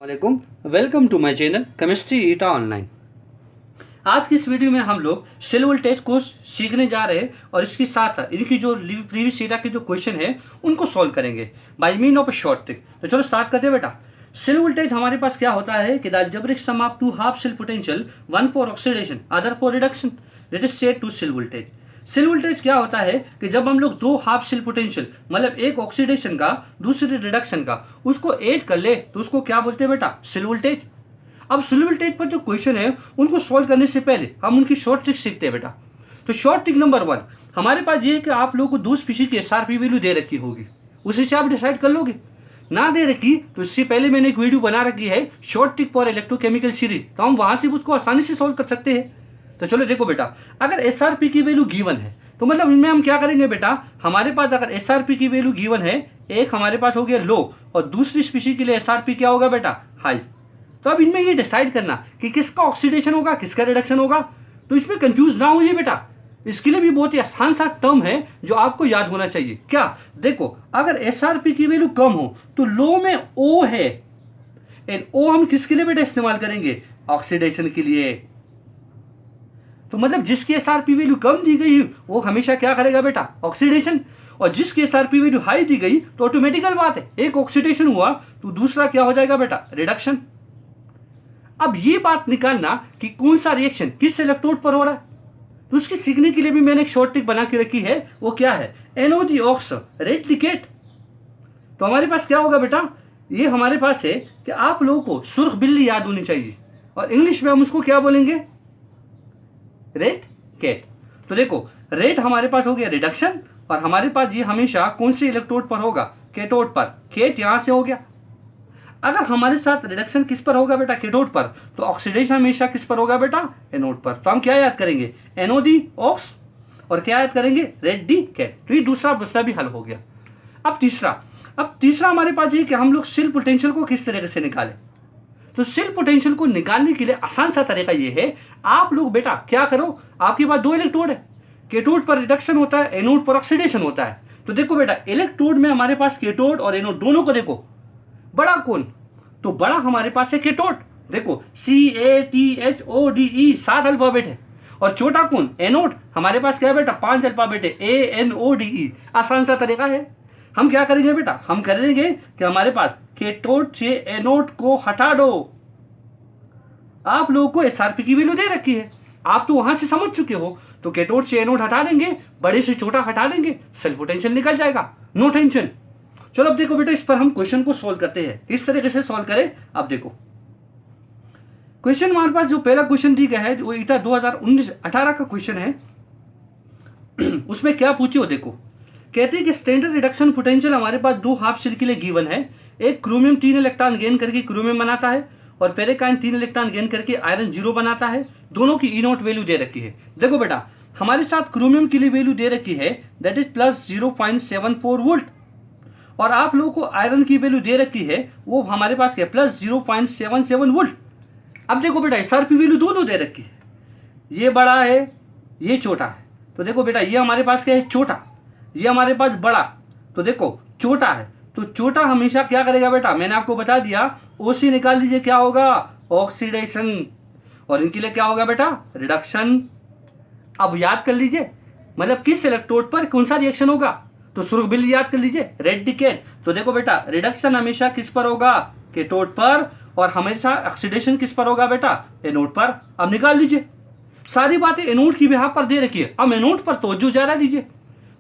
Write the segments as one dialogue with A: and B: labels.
A: वालेकुम, welcome to my channel chemistry eta online. आज की इस वीडियो में हम लोग सेल वोल्टेज को सीखने जा रहे हैं और इसके साथ साथ इनकी जो प्रीवियस ईटा के जो क्वेश्चन है उनको सॉल्व करेंगे by mean of a short trick. तो चलो स्टार्ट करते हैं बेटा। सेल वोल्टेज हमारे पास क्या होता है कि the algebraic sum of two half cell potential, one for oxidation other for reduction, that is said to cell voltage. Cell voltage क्या होता है कि जब हम लोग दो हाफ सेल पोटेंशियल मतलब एक ऑक्सीडेशन का दूसरे रिडक्शन का उसको ऐड कर ले तो उसको क्या बोलते हैं बेटा, सेल वोल्टेज। अब सेल वोल्टेज पर जो क्वेश्चन है उनको सॉल्व करने से पहले हम उनकी शॉर्ट ट्रिक सीखते हैं बेटा। तो शॉर्ट ट्रिक नंबर 1 हमारे पास ये है कि आप लोगों को दो स्पीशीज की एसआरपी वैल्यू दे रखी होगी, उसी से आप डिसाइड कर लोगे। ना दे रखी तो इससे पहले मैंने एक वीडियो बना रखी है short trick for electrochemical series, तो हम वहां से उसको आसानी से सॉल्व कर सकते हैं। तो चलो देखो बेटा, अगर एसआरपी की वैल्यू गिवन है तो मतलब इनमें हम क्या करेंगे बेटा, हमारे पास अगर एसआरपी की वैल्यू गिवन है, एक हमारे पास हो गया लो और दूसरी स्पीशीज के लिए एसआरपी क्या होगा बेटा, हाई। तो अब इनमें ये डिसाइड करना कि किसका ऑक्सीडेशन होगा किसका रिडक्शन होगा। तो इसमें कंफ्यूज ना होइए बेटा, इसके लिए भी बहुत ही आसान सा टर्म है जो आपको याद होना चाहिए। क्या देखो, अगर एसआरपी की वैल्यू कम हो तो लो में ओ है, एंड ओ हम किसके लिए बेटा इस्तेमाल करेंगे, ऑक्सीडेशन के लिए। तो मतलब जिसकी एसआरपी वैल्यू कम दी गई वो हमेशा क्या करेगा बेटा, ऑक्सीडेशन। और जिसकी एसआरपी वैल्यू हाई दी गई तो ऑटोमेटिकल बात है, एक ऑक्सीडेशन हुआ तो दूसरा क्या हो जाएगा बेटा, रिडक्शन। अब ये बात निकालना कि कौन सा रिएक्शन किस इलेक्ट्रोड पर हो रहा है, तो उसकी सीखने के लिए भी मैंने एक शॉर्ट ट्रिक बना के रखी है। वो क्या है, NO ऑक्स रेड डिकेट। तो हमारे पास क्या होगा बेटा, ये हमारे पास है कि आप लोगों को सुर्ख बिल्ली याद होनी चाहिए और इंग्लिश में हम उसको क्या बोलेंगे, रेड कैट। तो देखो रेड हमारे पास हो गया रिडक्शन और हमारे पास ये हमेशा कौन से इलेक्ट्रोड पर होगा, कैथोड पर। कैट यहां से हो गया। अगर हमारे साथ रिडक्शन किस पर होगा बेटा, कैथोड पर, तो ऑक्सीडेशन हमेशा किस पर होगा बेटा, एनोड पर। तो हम क्या याद करेंगे, NO ऑक्स और क्या याद करेंगे, रेड डी कैट। तो ये दूसरा प्रश्न भी हल हो गया। अब तीसरा हमारे पास ये कि हम लोग सेल पोटेंशियल को किस तरीके से निकालें। तो सेल पोटेंशियल को निकालने के लिए आसान सा तरीका ये है, आप लोग बेटा क्या करो, आपके पास दो इलेक्ट्रोड है, कैथोड पर रिडक्शन होता है, एनोड पर ऑक्सीडेशन होता है। तो देखो बेटा, इलेक्ट्रोड में हमारे पास कैथोड और एनोड दोनों को देखो, बड़ा कौन, तो बड़ा हमारे पास है कैथोड। देखो CATHODE 7 अल्फाबेट है, और छोटा कौन, एनोड। हमारे पास क्या है बेटा, 5 अल्फाबेट है, ANODE। आसान सा तरीका है। हम क्या करेंगे बेटा, हम करेंगे कि हमारे पास कैथोड से एनोड को हटा दो। आप लोगों को एसआरपी की वैल्यू दे रखी है, आप तो वहां से समझ चुके हो। तो कैथोड से एनोड हटा देंगे, बड़े से छोटा हटा देंगे, सेल पोटेंशियल निकल जाएगा, नो टेंशन। चलो अब देखो बेटा, इस पर हम क्वेश्चन को सोल्व करते हैं। किस तरीके से सोल्व करें, अब देखो क्वेश्चन हमारे पास जो पहला क्वेश्चन दी गया है वो ईटा 2019-18 का क्वेश्चन है। उसमें क्या पूछे हो, देखो कहते हैं कि स्टैंडर्ड रिडक्शन पोटेंशियल हमारे पास दो हाफ सेल के लिए गिवन है। एक क्रोमियम 3 इलेक्ट्रॉन गेन करके क्रोमियम बनाता है और फेरेकाइन 3 इलेक्ट्रॉन गेन करके आयरन 0 बनाता है। दोनों की E0 वैल्यू दे रखी है। देखो बेटा, हमारे साथ क्रोमियम के लिए वैल्यू दे रखी है दैट इज प्लस 0.74 वोल्ट, और आप लोगों को आयरन की वैल्यू दे रखी है वो हमारे पास क्या, प्लस 0.77 वोल्ट। अब देखो बेटा, एसआरपी वैल्यू दोनों दे रखी है, ये बड़ा है ये छोटा है। तो देखो बेटा, ये हमारे पास क्या है, छोटा, ये हमारे पास बड़ा। तो देखो छोटा है तो छोटा हमेशा क्या करेगा बेटा, मैंने आपको बता दिया, OC निकाल लीजिए, क्या होगा, ऑक्सीडेशन, और इनके लिए क्या होगा बेटा, रिडक्शन। अब याद कर लीजिए, मतलब किस इलेक्ट्रोड पर कौन सा रिएक्शन होगा, तो सुर्ख बिल्ली याद कर लीजिए, रेड डिकेट। तो देखो बेटा, रिडक्शन हमेशा किस पर होगा, कैथोड पर, और हमेशा ऑक्सीडेशन किस पर होगा बेटा, एनोड पर। अब निकाल लीजिए, सारी बातें एनोड की यहाँ पर दे रखी है, अब एनोड पर तवज्जो ज्यादा दीजिए।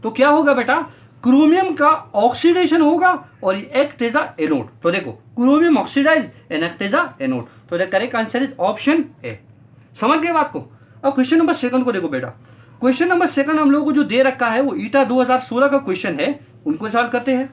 A: तो क्या होगा बेटा, क्रोमियम का ऑक्सीडेशन होगा और एक्ट एज अ एनोड। तो देखो chromium oxidise and act as a anode. तो the correct answer is option A. समझ गए बात को। अब क्वेश्चन नंबर 2 को देखो बेटा, क्वेश्चन नंबर 2 हम लोगों को जो दे रखा है वो ईटा 2016 का क्वेश्चन है, उनको सॉल्व करते हैं।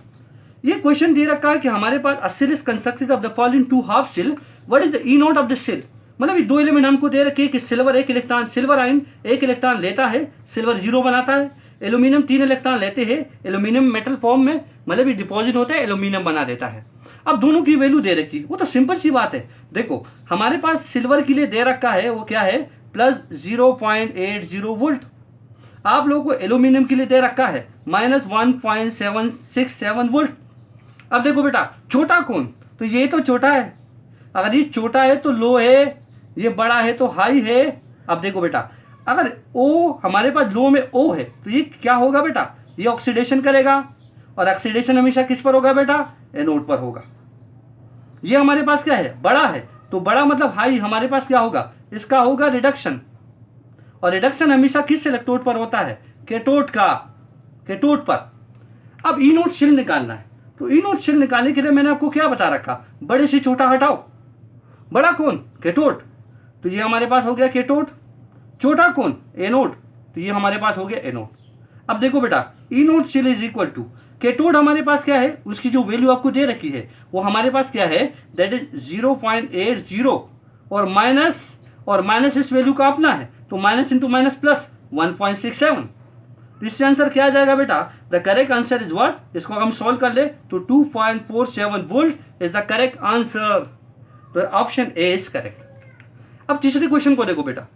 A: ये क्वेश्चन दे रखा है कि हमारे पास a cell is constructed of the following two half cell, what is the E0 of the cell. मतलब ये दो एलिमेंट हमको दे रखे कि सिल्वर एक इलेक्ट्रॉन, सिल्वर आयन एक इलेक्ट्रॉन लेता है, सिल्वर 0 बनाता है। एल्यूमिनियम 3 इलेक्ट्रॉन लेते हैं, एल्यूमिनियम मेटल फॉर्म में मतलब ये डिपॉजिट होता है, एल्यूमिनियम बना देता है। अब दोनों की वैल्यू दे रखी, वो तो सिंपल सी बात है। देखो हमारे पास सिल्वर के लिए दे रखा है वो क्या है, प्लस 0.80 वोल्ट। आप लोगों को एल्यूमिनियम के लिए दे रखा है माइनस 1.767 वोल्ट। अब देखो बेटा, छोटा कौन, तो ये तो छोटा है, अगर ये छोटा है तो लो है, ये बड़ा है तो हाई है। अब देखो बेटा, अगर O हमारे पास लो में O है तो ये क्या होगा बेटा, ये ऑक्सीडेशन करेगा, और ऑक्सीडेशन हमेशा किस पर होगा बेटा, एनोड पर होगा। ये हमारे पास क्या है, बड़ा है, तो बड़ा मतलब हाई, हमारे पास क्या होगा, इसका होगा रिडक्शन, और रिडक्शन हमेशा किस इलेक्ट्रोड पर होता है, कैथोड का, कैथोड पर। अब ई नोट शेल निकालना है, तो ई नोट शेल निकालने के लिए मैंने आपको क्या बता रखा, बड़े से छोटा हटाओ। बड़ा कौन, कैथोड, तो ये हमारे पास हो गया कैथोड। छोटा कौन, एनोड, तो ये हमारे पास हो गया एनोड। अब देखो बेटा, E naught cell is equal to cathode हमारे पास क्या है, उसकी जो वैल्यू आपको दे रखी है वो हमारे पास क्या है, दैट इज 0.80, और माइनस इस वैल्यू का अपना है, तो माइनस इंटू माइनस प्लस 1.67। इससे आंसर क्या आ जाएगा बेटा, the correct answer is what, इसको हम सॉल्व कर ले तो 2.47 volt is the correct answer. तो ऑप्शन ए इज करेक्ट। अब तीसरे क्वेश्चन को देखो बेटा,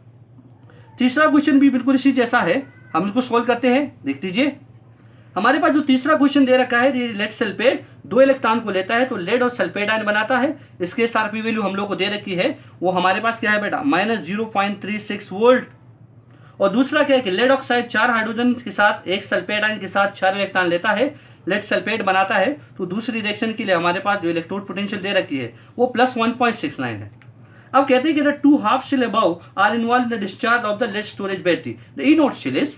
A: तीसरा क्वेश्चन भी बिल्कुल इसी जैसा है, हम इसको सॉल्व करते हैं। देख लीजिए, हमारे पास जो तीसरा क्वेश्चन दे रखा है, लेड सल्फेट 2 इलेक्ट्रॉन को लेता है तो लेड और सल्फेट आयन बनाता है। इसके एसआरपी वैल्यू हम लोग को दे रखी है, वो हमारे पास क्या है बेटा, -0.36 वोल्ट। और दूसरा क्या है कि लेड ऑक्साइड 4 हाइड्रोजन के साथ एक सल्फेट आयन के साथ 4 इलेक्ट्रॉन लेता है, लेड सल्फेट बनाता है, तो दूसरी रिएक्शन के लिए हमारे पास जो इलेक्ट्रोड पोटेंशियल दे रखी है वो +1.69 है। अब कहते हैं कि the 2 half cell above are involved in the discharge of the lead storage battery, the E naught cell is,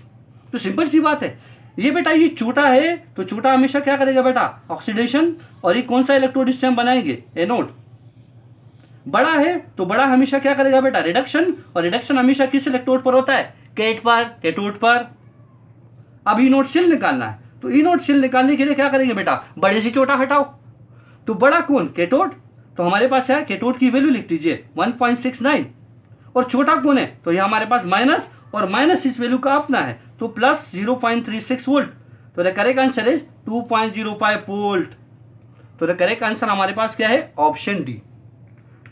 A: तो सिंपल सी बात है, ये बेटा ये छोटा है तो छोटा हमेशा क्या करेगा बेटा, ऑक्सीडेशन, और ये कौन सा इलेक्ट्रोड इससे हम बनाएंगे, एनोड। बड़ा है तो बड़ा हमेशा क्या करेगा बेटा, रिडक्शन, और रिडक्शन हमेशा किस इलेक्ट्रोड पर होता है, कैट पर, कैथोड पर। अब ई नोट शेल निकालना है, तो ई नोट शेल निकालने के लिए क्या करेंगे बेटा, बड़े से छोटा हटाओ, तो बड़ा कौन, कैथोड, तो हमारे पास है कैथोड की वैल्यू लिख दीजिए 1.69, और छोटा कौन है, तो ये हमारे पास माइनस, और माइनस इस वैल्यू का अपना है तो प्लस 0.36 वोल्ट, तो the correct answer is 2.05 volt. तो द करेक्ट आंसर हमारे पास क्या है, ऑप्शन डी।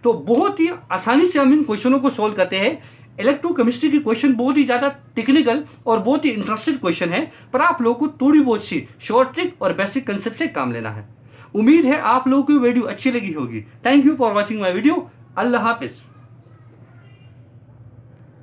A: तो बहुत ही आसानी से हम इन क्वेश्चनों को सोल्व करते हैं। इलेक्ट्रोकेमिस्ट्री की क्वेश्चन बहुत ही ज़्यादा टेक्निकल और बहुत ही इंटरेस्टिंग क्वेश्चन है, पर आप लोगों को थोड़ी बहुत सी शॉर्ट ट्रिक और बेसिक कंसेप्ट से काम लेना है। उम्मीद है आप लोगों को वीडियो अच्छी लगी होगी। Thank you for watching my video. Allah Hafiz.